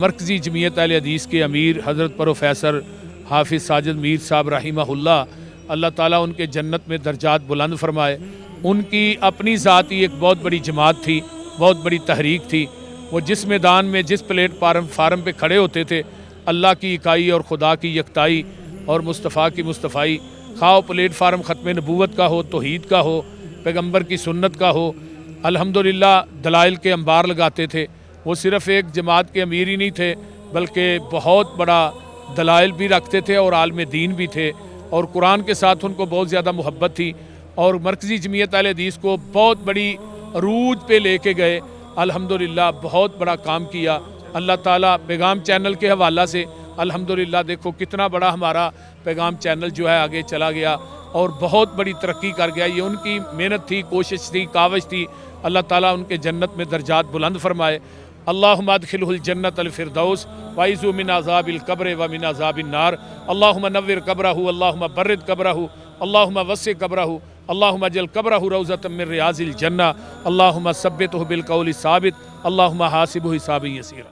مرکزی جمعیت اہل حدیث کے امیر حضرت پروفیسر حافظ ساجد میر صاحب رحمہ اللہ تعالیٰ ان کے جنت میں درجات بلند فرمائے۔ ان کی اپنی ذاتی ایک بہت بڑی جماعت تھی، بہت بڑی تحریک تھی۔ وہ جس میدان میں جس پلیٹ فارم پہ کھڑے ہوتے تھے، اللہ کی اکائی اور خدا کی یکتائی اور مصطفیٰ کی مصطفائی، خواہ پلیٹ فارم ختم نبوت کا ہو، توحید کا ہو، پیغمبر کی سنت کا ہو، الحمدللہ دلائل کے انبار لگاتے تھے۔ وہ صرف ایک جماعت کے امیر ہی نہیں تھے بلکہ بہت بڑا دلائل بھی رکھتے تھے اور عالم دین بھی تھے، اور قرآن کے ساتھ ان کو بہت زیادہ محبت تھی، اور مرکزی جمعیت اہل حدیث کو بہت بڑی عروج پہ لے کے گئے۔ الحمدللہ بہت بڑا کام کیا اللہ تعالیٰ۔ پیغام چینل کے حوالہ سے الحمدللہ دیکھو کتنا بڑا ہمارا پیغام چینل جو ہے آگے چلا گیا اور بہت بڑی ترقی کر گیا۔ یہ ان کی محنت تھی، کوشش تھی، کاوش تھی۔ اللہ تعالیٰ ان کے جنت میں درجات بلند فرمائے۔ اللہم ادخلہ الجنت الفردوس وعیذہ من عذاب القبر ومن عذاب النار۔ اللہم نور قبرہ، اللہم برد قبرہ، اللہم وسع قبرہ، اللہم اجعل قبرہ روضۃ من ریاض الجنہ، اللہم ثبتہ بالقول الثابت، اللہم حاسبہ حسابا یسیرا۔